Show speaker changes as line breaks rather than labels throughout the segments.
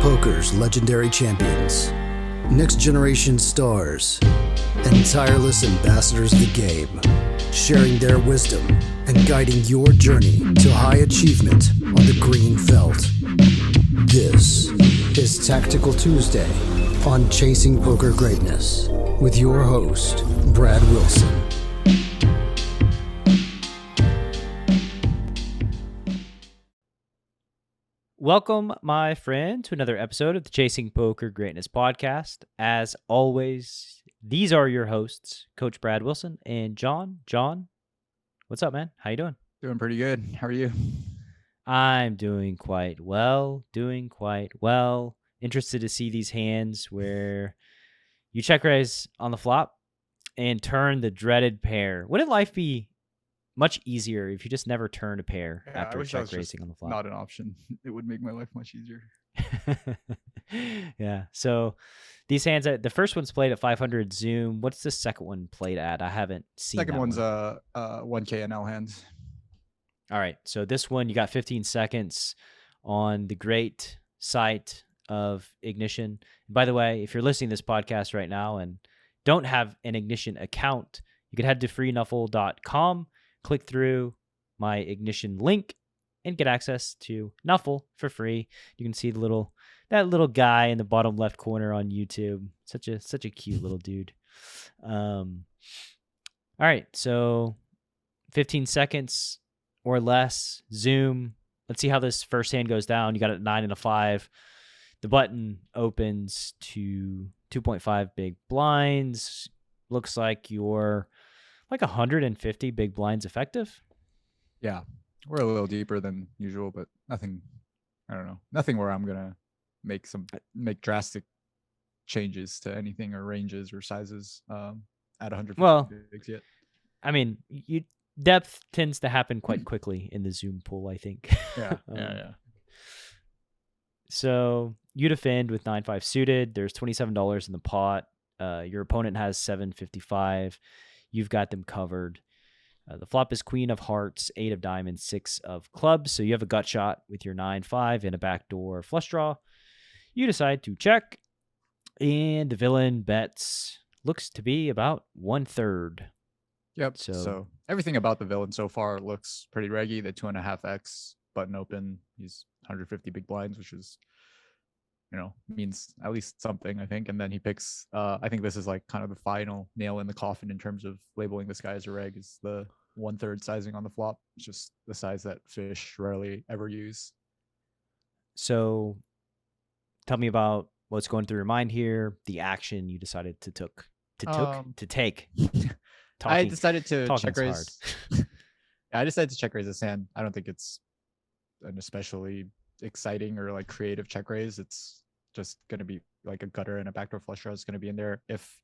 Poker's legendary champions, next generation stars, and tireless ambassadors of the game, sharing their wisdom and guiding your journey to high achievement on the green felt. This is Tactical Tuesday on Chasing Poker Greatness with your host, Brad Wilson.
Welcome, my friend, to another episode of the Chasing Poker Greatness podcast. As always, these are your hosts, Coach Brad Wilson and Jon. Jon, what's up, man? How you doing?
Doing pretty good. How are you?
I'm doing quite well. Interested to see these hands where you check raise on the flop and turn the dreaded pair. Wouldn't life be much easier if you just never turned a pair after check raising on the flop?
Not an option. It would make my life much easier.
Yeah. So these hands, the first one's played at 500 Zoom. What's the second one played at? I haven't seen.
Second one's
one.
1K NL hands.
All right. So this one, you got 15 seconds on the great site of Ignition. By the way, if you're listening to this podcast right now and don't have an Ignition account, you can head to freenuffle.com. Click through my Ignition link and get access to Nuffle for free. You can see that little guy in the bottom left corner on YouTube. Such a cute little dude. All right, so 15 seconds or less. Zoom. Let's see how this first hand goes down. You got a 9 and a 5. The button opens to 2.5 big blinds. Looks like you're like 150 big blinds effective.
Yeah, we're a little deeper than usual, but nothing where I'm gonna make drastic changes to anything or ranges or sizes at 150 bigs yet.
I mean, depth tends to happen quite quickly in the Zoom pool, I think.
Yeah.
So you defend with 9-5 suited. There's $27 in the pot. Your opponent has $7.55. You've got them covered. The flop is Queen of Hearts, 8 of Diamonds, 6 of Clubs. So you have a gut shot with your 9-5 and a backdoor flush draw. You decide to check, and the villain bets looks to be about 1/3.
Yep. So everything about the villain so far looks pretty reggy. The 2.5x button open. He's 150 big blinds, which is, means at least something, I think. And then he picks, I think this is like kind of the final nail in the coffin in terms of labeling this guy as a reg, is the 1/3 sizing on the flop. It's just the size that fish rarely ever use.
So tell me about what's going through your mind here, the action you decided to take.
I decided to check raise. I decided to check raise this hand. I don't think it's an especially exciting or like creative check raise. It's just going to be like a gutter and a backdoor flush draw is going to be in there. If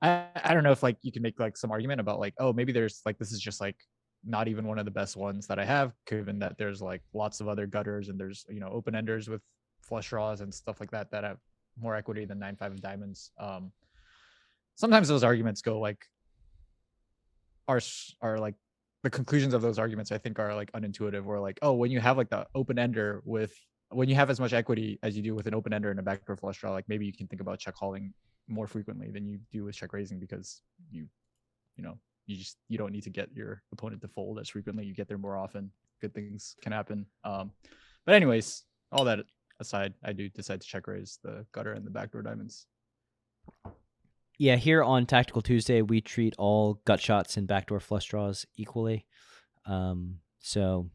I don't know if like you can make like some argument about like, oh, maybe there's like, this is just like not even one of the best ones that I have, given that there's like lots of other gutters and there's, open enders with flush draws and stuff like that have more equity than 9-5 of diamonds. Sometimes those arguments go like are like the conclusions of those arguments, I think, are like unintuitive, or like, oh, when you have like the open ender when you have as much equity as you do with an open ender and a backdoor flush draw, like maybe you can think about check calling more frequently than you do with check raising, because you don't need to get your opponent to fold as frequently. You get there more often. Good things can happen. But anyways, all that aside, I do decide to check raise the gutter and the backdoor diamonds.
Yeah, here on Tactical Tuesday, we treat all gut shots and backdoor flush draws equally. So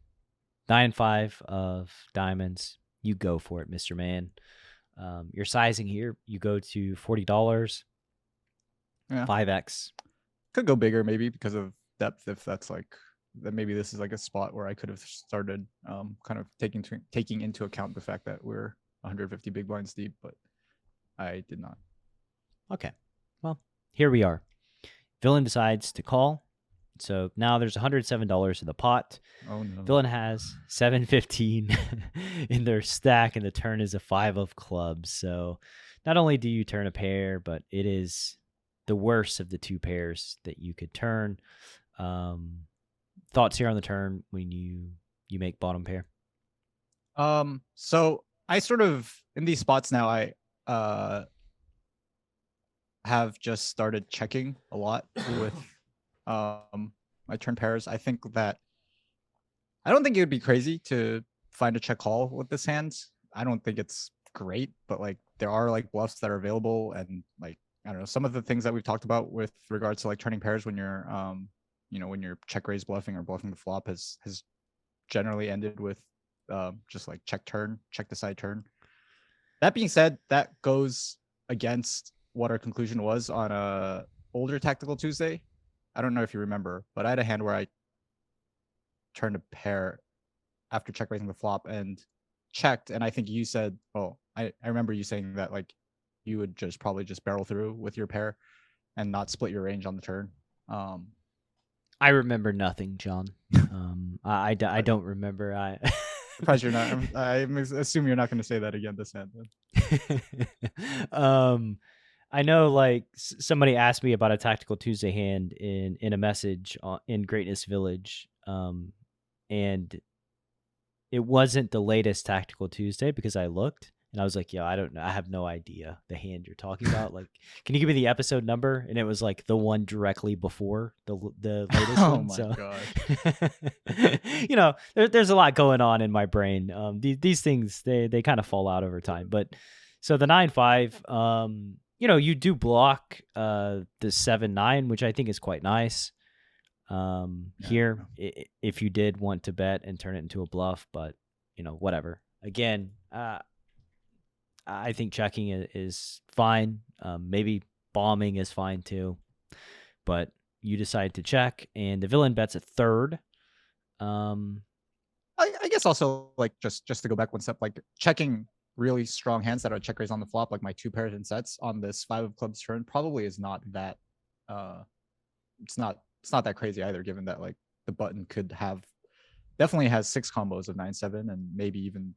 9-5 of diamonds, you go for it, Mr. Man. Your sizing here, you go to $40, 5x.
Could go bigger maybe because of depth, if that's like, that maybe this is like a spot where I could have started kind of taking into account the fact that we're 150 big blinds deep, but I did not.
Okay. Well, here we are. Villain decides to call. So now there's $107 in the pot.
Oh no.
Villain has $7.15 in their stack, and the turn is a 5 of clubs. So not only do you turn a pair, but it is the worst of the two pairs that you could turn. Thoughts here on the turn when you make bottom pair?
So I sort of in these spots now. I have just started checking a lot with my turn pairs. I think that I don't think it would be crazy to find a check call with this hand. I don't think it's great, but like there are like bluffs that are available, and like I don't know, some of the things that we've talked about with regards to like turning pairs when you're when you're check raise bluffing or bluffing the flop has generally ended with just like check the side turn. That being said, that goes against what our conclusion was on a older Tactical Tuesday. I don't know if you remember, but I had a hand where I turned a pair after check raising the flop and checked, and I think you said, oh, I remember you saying that like you would just probably just barrel through with your pair and not split your range on the turn.
I remember nothing, John. I don't remember. I
surprised you're not. I assume you're not going to say that again this hand.
Then. I know, like somebody asked me about a Tactical Tuesday hand in a message in Greatness Village, and it wasn't the latest Tactical Tuesday because I looked and I was like, I don't know. I have no idea the hand you're talking about. Like, can you give me the episode number? And it was like the one directly before the latest one.
God.
There's a lot going on in my brain. These things, they kind of fall out over time. But so the 9-5, you do block the 7-9, which I think is quite nice. Here, if you did want to bet and turn it into a bluff, but whatever. Again, I think checking is fine. Maybe bombing is fine too, but you decide to check, and the villain bets a third.
I guess also like just to go back one step, like checking really strong hands that are check raise on the flop, like my 2 pairs and sets on this 5 of clubs turn, probably is not that. It's not that crazy either, given that like the button definitely has 6 combos of 9-7 and maybe even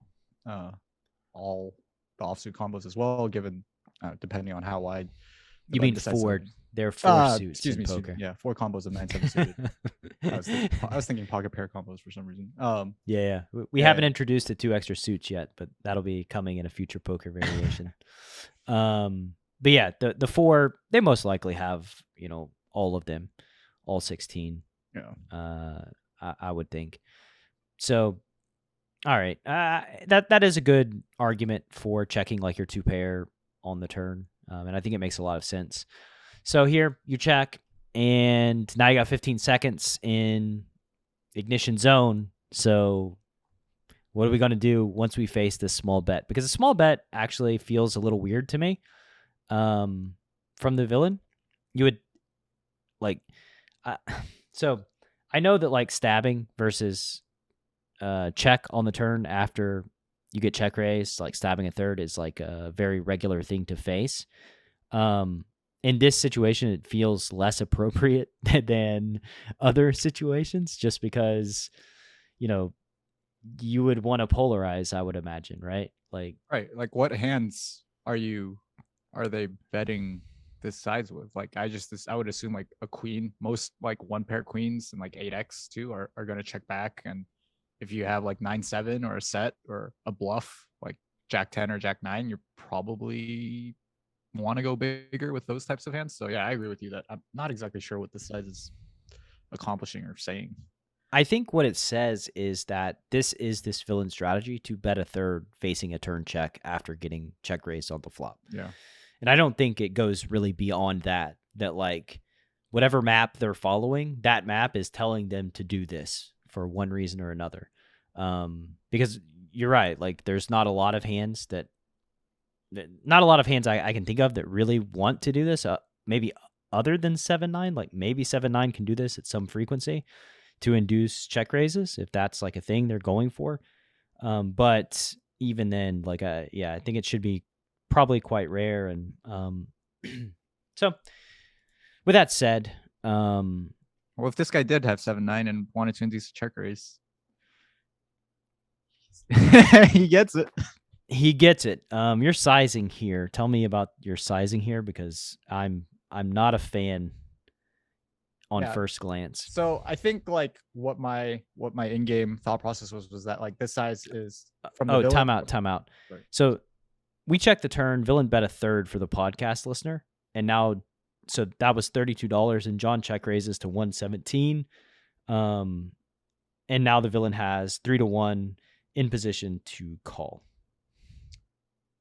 all the offsuit combos as well, given depending on how wide.
You mean 4? There are 4 suits in poker.
Yeah, 4 combos of 9-7 suited. I was thinking pocket pair combos for some reason.
Yeah. We haven't introduced the 2 extra suits yet, but that'll be coming in a future poker variation. But yeah, the 4, they most likely have all of them. All 16.
Yeah.
I would think. So, all right. That is a good argument for checking like your 2 pair on the turn. And I think it makes a lot of sense. So here you check, and now you got 15 seconds in ignition zone. So what are we going to do once we face this small bet? Because a small bet actually feels a little weird to me. From the villain, you would like... so I know that like stabbing versus check on the turn after you get check raised, like stabbing a third is like a very regular thing to face. In this situation, it feels less appropriate than other situations just because, you would want to polarize, I would imagine, right? Like
what hands are they betting this sides with? Like I would assume like a queen, most like 1 pair queens and like 8x too are going to check back. And if you have like 9-7 or a set or a bluff like Jack 10 or Jack 9, you're probably want to go bigger with those types of hands. So yeah, I agree with you that I'm not exactly sure what this size is accomplishing or saying.
I think what it says is that this is this villain strategy to bet a third facing a turn check after getting check raised on the flop.
Yeah.
And I don't think it goes really beyond that like whatever map they're following, that map is telling them to do this for one reason or another. Because you're right. Like there's not a lot of hands I can think of that really want to do this. Maybe other than 7-9, like maybe 7-9 can do this at some frequency to induce check raises if that's like a thing they're going for. But even then, like, I think it should be probably quite rare. And so with that said,
well, if this guy did have 7-9 and wanted to induce a check raise, he gets it.
He gets it. Your sizing here. Tell me about your sizing here because I'm not a fan on first glance.
So I think like what my in-game thought process was that like this size is from the villain.
Timeout. Right. So we checked the turn. Villain bet a third for the podcast listener, and now so that was $32, and Jon check raises to 117. And now the villain has 3-1 in position to call.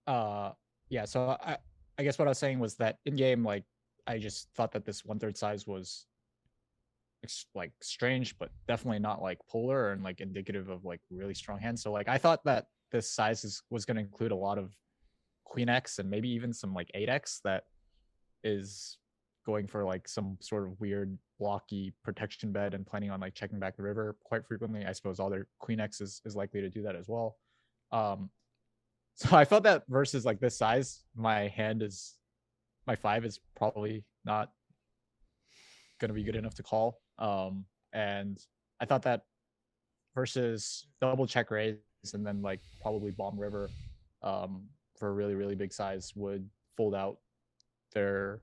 Yeah. So I guess what I was saying was that in game, like I just thought that this 1/3 size was like strange, but definitely not like polar and like indicative of like really strong hands. So like I thought that this size was going to include a lot of Queen X and maybe even some like 8X that is going for like some sort of weird blocky protection bet and planning on like checking back the river quite frequently. I suppose all their Queen X is likely to do that as well. So I felt that versus like this size, my 5 is probably not going to be good enough to call. And I thought that versus double check raise and then like probably bomb river for a really, really big size would fold out their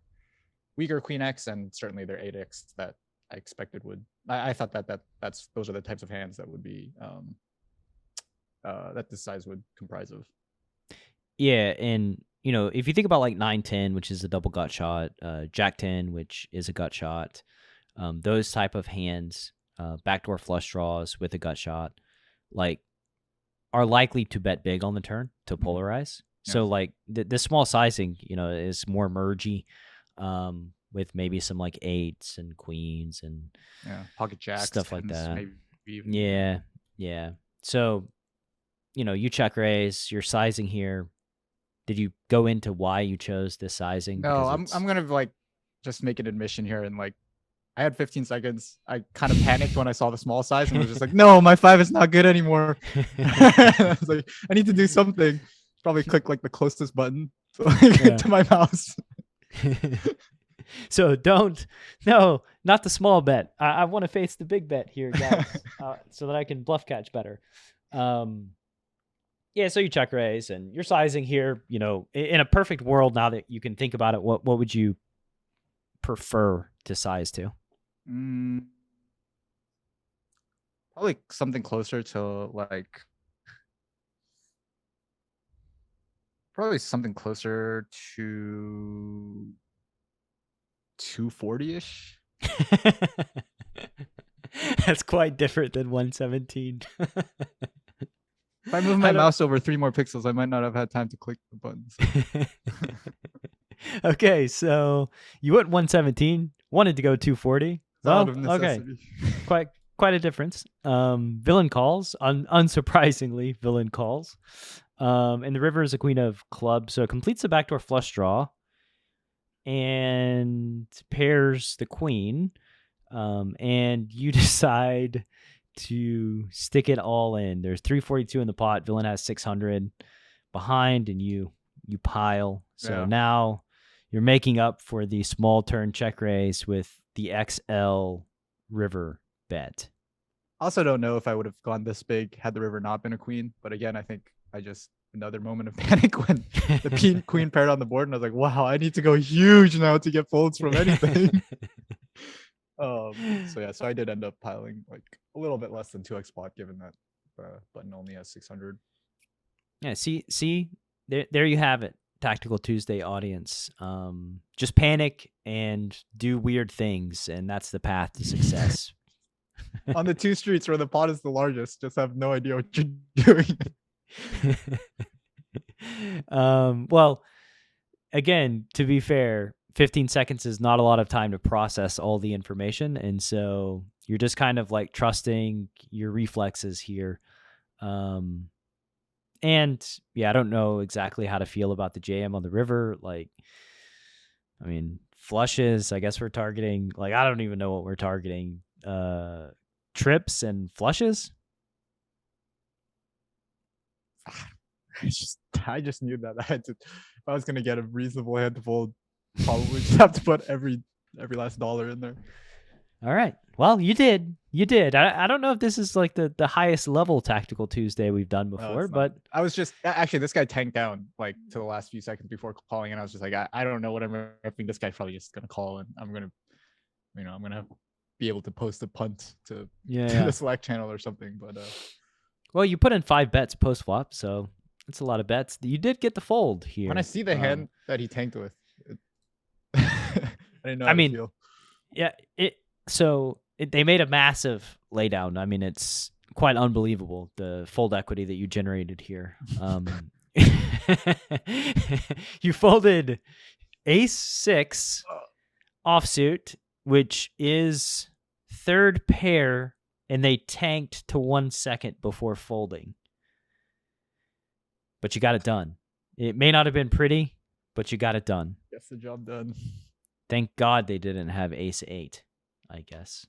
weaker Queen X and certainly their 8X that I expected would. I thought that's those are the types of hands that would be that this size would comprise of.
Yeah, and you know, if you think about like 9-10, which is a double gut shot, Jack 10, which is a gut shot, those type of hands, backdoor flush draws with a gut shot, like are likely to bet big on the turn to polarize. Yes. So like the small sizing, you know, is more mergy, with maybe some like 8s and queens and
pocket jacks,
stuff like that.
Maybe even.
Yeah. So, you know, you check raise, you're sizing here. Did you go into why you chose this sizing?
No, I'm gonna like just make an admission here and like I had 15 seconds. I kind of panicked when I saw the small size and was just like, no, my 5 is not good anymore. I was like, I need to do something. Probably click like the closest button to my mouse.
So not the small bet. I want to face the big bet here, guys, so that I can bluff catch better. Yeah, so you check raise and you're sizing here, you know, in a perfect world now that you can think about it, what would you prefer to size to?
Probably something closer to like probably something closer to 240-ish.
That's quite different than 117.
If I move my mouse over 3 more pixels, I might not have had time to click the buttons.
Okay, so you went 117, wanted to go 240. Well, okay, quite a difference. Villain calls, unsurprisingly, villain calls. And the river is a queen of clubs, so it completes the backdoor flush draw and pairs the queen. And you decide to stick it all in. There's 342 in the pot. Villain has 600 behind, and you pile. So now you're making up for the small turn check raise with the XL river bet.
Also don't know if I would have gone this big had the river not been a queen. But again, I think I just another moment of panic when the queen paired on the board, and I was like, wow, I need to go huge now to get folds from anything. So I did end up piling like a little bit less than 2x pot, given that button only has 600.
Yeah, see, there you have it, Tactical Tuesday audience. Just panic and do weird things, and that's the path to success.
On the 2 streets where the pot is the largest, just have no idea what you're doing.
Well, again, to be fair, 15 seconds is not a lot of time to process all the information. And so you're just kind of like trusting your reflexes here. And yeah, I don't know exactly how to feel about the JM on the river. Like, I mean, flushes, I guess we're targeting, like, I don't even know what we're targeting. Trips and flushes.
I just knew that if I was going to get a reasonable hand to fold, probably just have to put every last dollar in there.
All right. Well, you did. I don't know if this is like the highest level Tactical Tuesday we've done before, but
I was just actually this guy tanked down like to the last few seconds before calling, and I was just like, I don't know what I'm ripping. This guy's probably just gonna call, and I'm gonna be able to post a punt to
yeah.
the Slack channel or something. But
well, you put in 5 bets post flop, so it's a lot of bets. You did get the fold here.
when I see the hand that he tanked with, I didn't know how to feel.
Yeah, they made a massive laydown. I mean, it's quite unbelievable, the fold equity that you generated here. You folded ace-6 offsuit, which is third pair, and they tanked to 1 second before folding. But you got it done. It may not have been pretty, but you got it done.
Gets the job done.
Thank God they didn't have ace-8, I guess.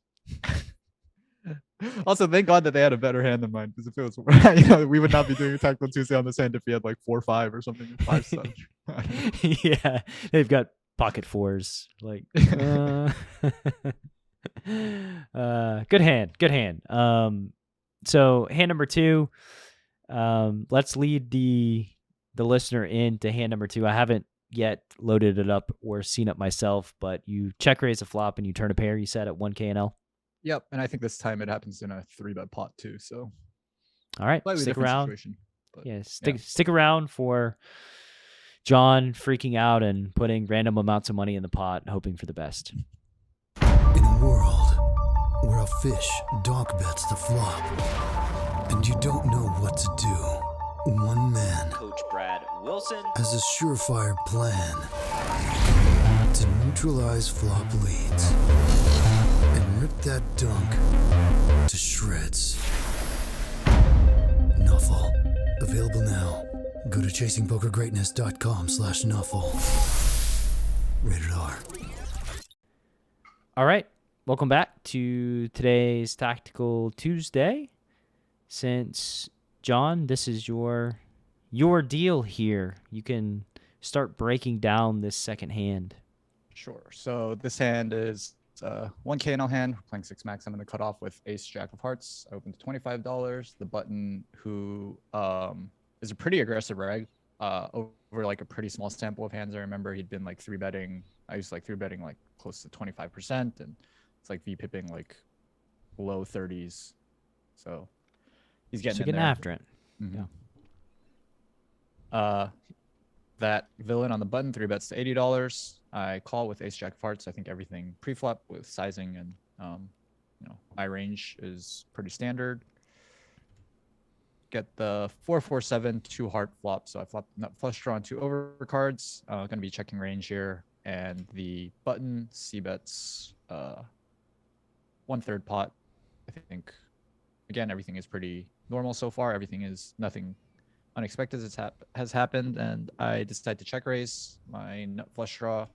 Also, thank God that they had a better hand than mine, because if it was, we would not be doing a Tactical Tuesday on this hand if he had like 4-5 or something, 5 such.
Yeah, they've got pocket 4s. Like, good hand. So hand number 2. Let's lead the listener into hand number 2. I haven't yet loaded it up or seen it myself, but you check raise a flop and you turn a pair, you said, at 1K and L.
Yep, and I think this time it happens in a 3-bet pot too. So,
all right,
slightly
stick
different
around.
Situation, but
Stick around for Jon freaking out and putting random amounts of money in the pot, hoping for the best.
In a world where a fish dog bets the flop, and you don't know what to do, one man,
Coach Brad Wilson,
has a surefire plan to neutralize flop leads and rip that dunk to shreds. Nuffle. Available now. Go to chasingpokergreatness.com/Nuffle. Rated R.
All right. Welcome back to today's Tactical Tuesday. Since, Jon, this is your deal here, you can start breaking down this second hand.
Sure. So this hand is 1K NL hand. We're playing 6 max. I'm going to cut off with ace jack of hearts. I opened to $25. The button, who is a pretty aggressive reg, over like a pretty small sample of hands. I remember he'd been like 3-betting. I used to like 3-betting like close to 25%, and it's like V-pipping like low 30s. So he's getting
after it.
Mm-hmm. Yeah. That villain on the button 3-bets to $80. I call with ace jack of hearts. I think everything pre-flop with sizing and my range is pretty standard. Get the 4-4-7 2 heart flop. So I flop nut flush draw on 2 overcards. Gonna be checking range here, and the button c-bets 1/3 pot. I think again everything is pretty normal so far. Everything is nothing unexpected has happened, and I decide to check raise my nut flush draw.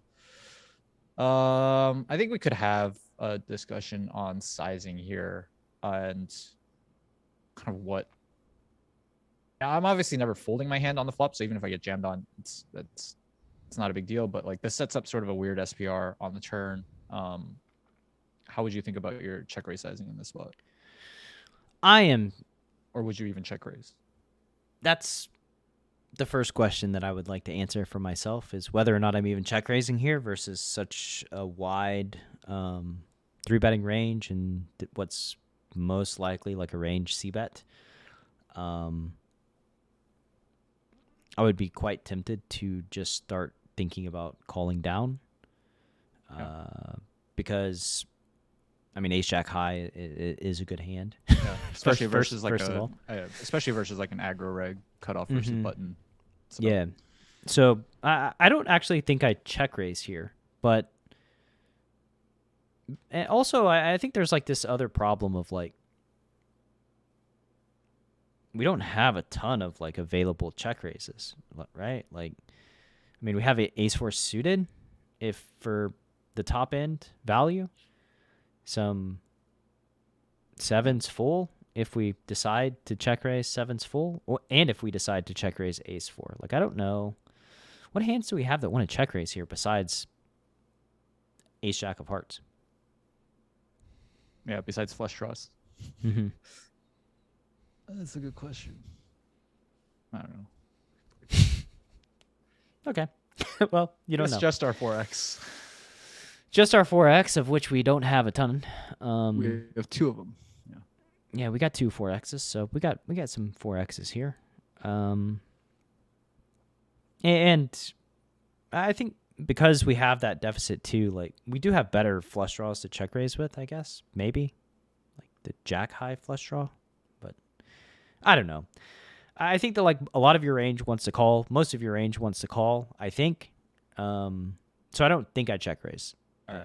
I think we could have a discussion on sizing here and kind of what. I'm obviously never folding my hand on the flop, so even if I get jammed on, it's not a big deal. But like this sets up sort of a weird SPR on the turn. How would you think about your check raise sizing in this spot? Or would you even check raise?
That's the first question that I would like to answer for myself, is whether or not I'm even check raising here versus such a wide 3-betting range and what's most likely like a range c-bet. I would be quite tempted to just start thinking about calling down, because I mean ace jack high is a good hand,
especially versus like an aggro reg cutoff versus button. So.
Yeah, so I don't actually think I check raise here, but and also I think there's like this other problem of like we don't have a ton of like available check raises, right? Like, I mean, we have ace 4 suited if for the top end value, some 7s full if we decide to check raise 7s full, and if we decide to check raise ace 4. Like, I don't know. What hands do we have that want to check raise here besides ace jack of hearts?
Yeah, besides flush draws.
Mm-hmm.
That's a good question. I don't know.
Okay. Well, you don't know.
It's just our 4x.
Just our 4X, of which we don't have a ton.
We have 2 of them.
Yeah, we got 2 4Xs, so we got some 4Xs here. And I think because we have that deficit too, like we do have better flush draws to check raise with, I guess. Maybe. Like the jack high flush draw. But I don't know. I think that like a lot of your range wants to call. Most of your range wants to call, I think. So I don't think I check raise.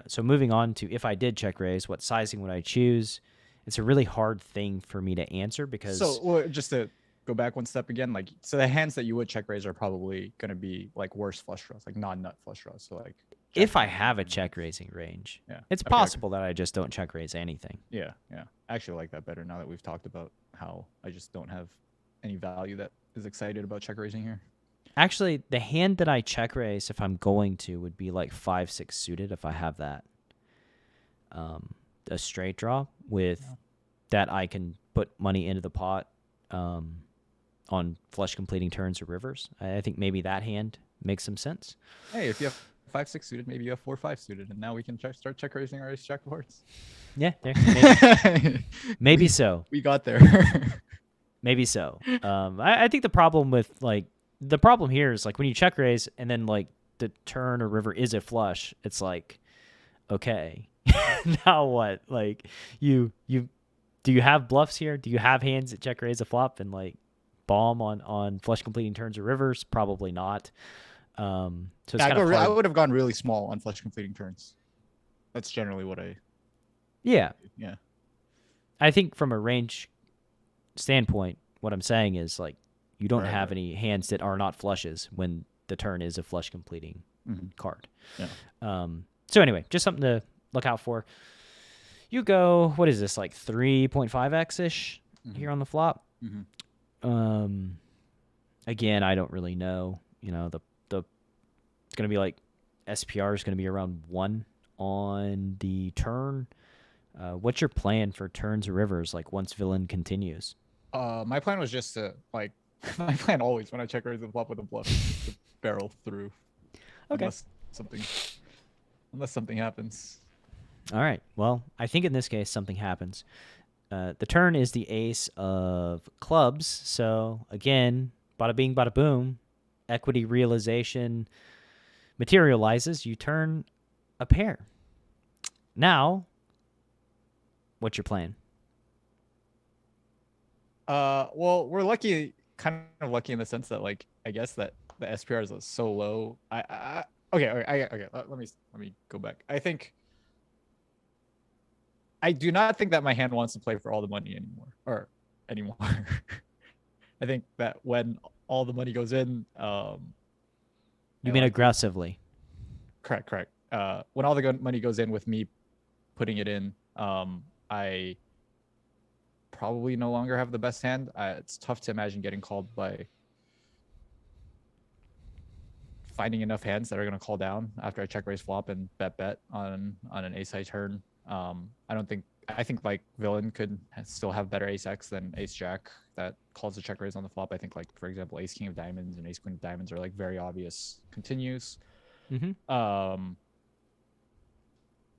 So moving on to if I did check raise, what sizing would I choose? It's a really hard thing for me to answer because...
So just to go back one step again, like, so the hands that you would check raise are probably going to be like worse flush draws, like non-nut flush draws. So like...
If I have a check raising range, it's possible that I just don't check raise anything.
Yeah. I actually like that better now that we've talked about how I just don't have any value that is excited about check raising here.
Actually, the hand that I check raise if I'm going to would be like 5-6 suited if I have that. A straight draw with that I can put money into the pot on flush completing turns or rivers. I think maybe that hand makes some sense.
Hey, if you have 5-6 suited, maybe you have 4-5 suited, and now we can start check raising our ace jack boards.
Yeah, maybe so.
We got there.
Maybe so. I think the problem here is like when you check raise and then like the turn or river is a flush, it's like, okay, now what? Like do you have bluffs here? Do you have hands that check raise a flop and like bomb on flush completing turns or rivers? Probably not. So it's kind of hard.
I would have gone really small on flush completing turns. That's generally what I.
Yeah.
Yeah.
I think from a range standpoint, what I'm saying is like you don't have any hands that are not flushes when the turn is a flush completing card.
Yeah.
So anyway, just something to look out for. You go, what is this, like 3.5x ish here on the flop? Again, I don't really know. You know, the it's gonna be like SPR is gonna be around 1 on the turn. What's your plan for turns or rivers? Like once villain continues.
My plan was just to like my plan always when I check raise the flop with a bluff is to barrel through.
Okay.
Unless something happens.
All right. Well, I think in this case something happens. The turn is the ace of clubs. So again, bada bing, bada boom, equity realization materializes. You turn a pair. Now, what's your plan?
Well, we're kind of lucky in the sense that, like, I guess that the SPR is so low. Okay. Let me go back. I do not think that my hand wants to play for all the money anymore. I think that when all the money goes in,
you mean aggressively?
Correct. When all the money goes in with me putting it in, I probably no longer have the best hand. It's tough to imagine getting called by finding enough hands that are going to call down after I check raise flop and bet on an ace high turn. I think like villain could still have better ace X than ace jack that calls the check raise on the flop. I think like, for example, ace king of diamonds and ace queen of diamonds are like very obvious continues.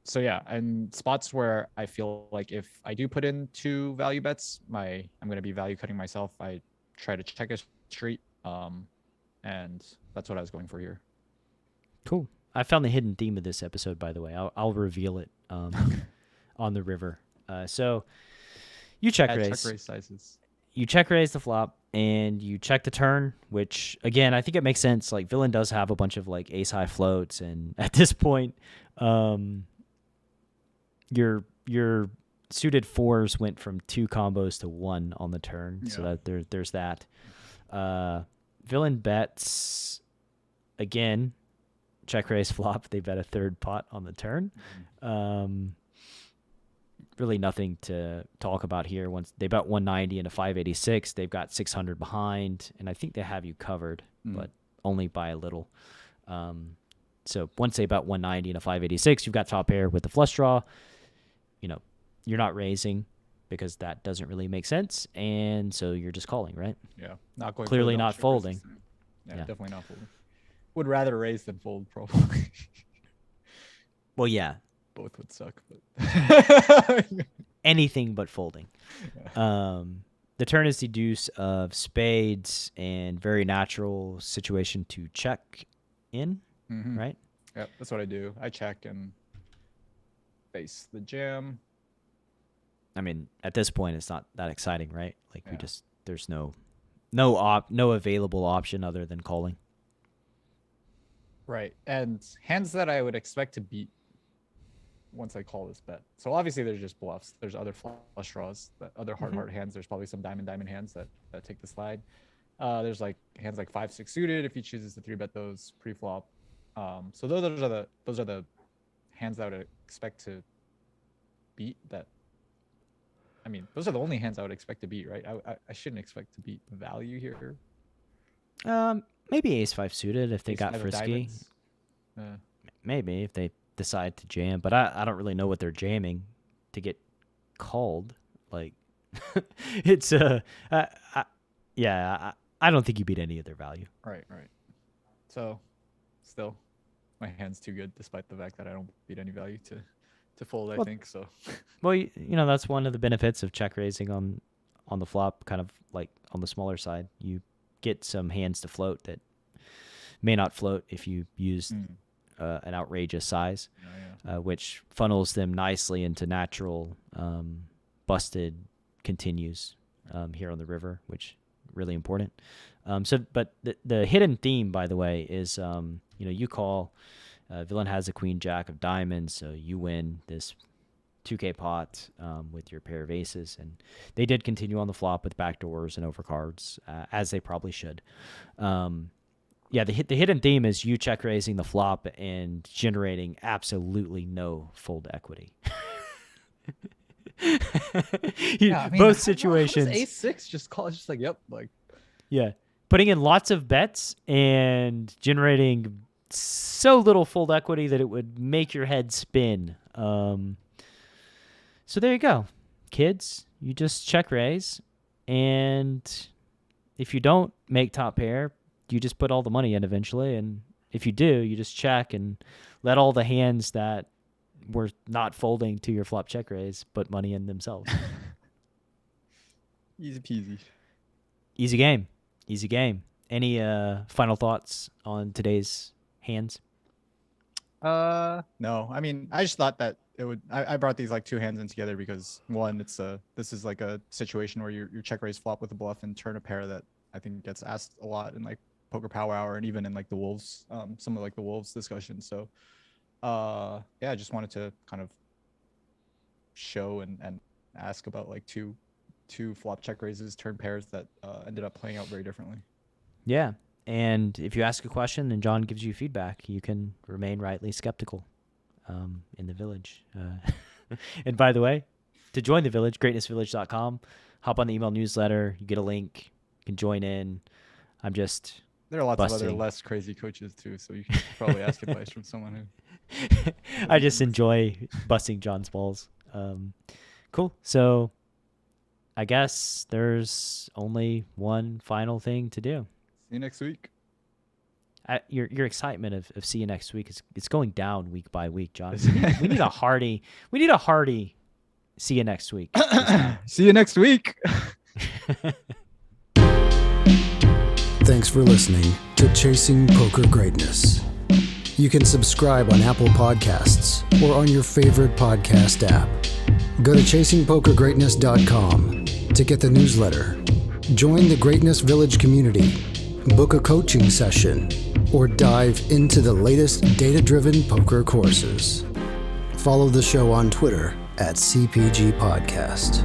So yeah, and spots where I feel like if I do put in 2 value bets, I'm going to be value cutting myself. I try to check a street, and that's what I was going for here.
Cool. I found the hidden theme of this episode, by the way. I'll reveal it on the river. So you check raise.
Check raise sizes.
You check raise the flop, and you check the turn, which, again, I think it makes sense. Like, villain does have a bunch of, like, ace-high floats, and at this point, your suited 4s went from 2 combos to 1 on the turn, so that there's that. Villain bets, again, check raise flop. They bet a 3rd pot on the turn. Really nothing to talk about here. Once they bet 190 and a 586, they've got 600 behind, and I think they have you covered, but only by a little. So once they bet 190 and a 586, you've got top pair with the flush draw. You know, you're not raising because that doesn't really make sense, and so you're just calling, right?
Yeah, not going.
Clearly not folding.
Yeah, definitely not folding. Would rather raise than fold, probably.
Well, yeah.
Both would suck. But
anything but folding. Yeah. The turn is the deuce of spades and very natural situation to check in, right?
Yeah, that's what I do. I check and face the jam.
I mean, at this point, it's not that exciting, right? Like there's no available option other than calling.
Right, and hands that I would expect to beat once I call this bet. So obviously there's just bluffs. There's other flush draws, other hard hands. There's probably some diamond hands that take the slide. There's like hands like 5-6 suited if he chooses to 3-bet those pre-flop. So those are the hands that I would expect to beat. I mean, those are the only hands I would expect to beat, right? I shouldn't expect to beat value here.
Maybe ace-5 suited if they got frisky. Maybe if they decide to jam, but I don't really know what they're jamming to get called. Like it's I don't think you beat any of their value.
Right. So still my hand's too good despite the fact that I don't beat any value to fold. I think so.
Well, you know, that's one of the benefits of check raising on the flop, kind of like on the smaller side. You get some hands to float that may not float if you use an outrageous size, which funnels them nicely into natural busted continues here on the river, which really important. But the hidden theme, by the way, is you call. Villain has a queen jack of diamonds, so you win this 2K pot with your pair of aces, and they did continue on the flop with backdoors and overcards, as they probably should. The hidden theme is you check raising the flop and generating absolutely no fold equity. Both situations.
Ace-6 just call. It's just like
putting in lots of bets and generating so little fold equity that it would make your head spin. So there you go, kids. You just check raise, and if you don't make top pair, you just put all the money in eventually. And if you do, you just check and let all the hands that were not folding to your flop check raise put money in themselves.
Easy peasy.
Easy game. Any final thoughts on today's hands?
No. I mean, I just thought that it would. I brought these like two hands in together because one, this is like a situation where you check raise flop with a bluff and turn a pair that I think gets asked a lot in like Poker Power Hour and even in like the Wolves, some of like the Wolves discussion. So, I just wanted to kind of show and ask about like two flop check raises, turn pairs that ended up playing out very differently.
Yeah. And if you ask a question and John gives you feedback, you can remain rightly skeptical in the village. And by the way, to join the village, greatnessvillage.com, hop on the email newsletter. You get a link. You can join in.
There are lots of other less crazy coaches too, so you can probably ask advice from someone who...
I just enjoy busting John's balls. Cool. So I guess there's only one final thing to do.
See you next week.
Your excitement of see you next week it's going down week by week, John. We need a hearty see you next week.
See you next week.
Thanks for listening to Chasing Poker Greatness. You can subscribe on Apple Podcasts or on your favorite podcast app. Go to chasingpokergreatness.com to get the newsletter. Join the Greatness Village community, book a coaching session, or dive into the latest data-driven poker courses. Follow the show on Twitter @CPG Podcast.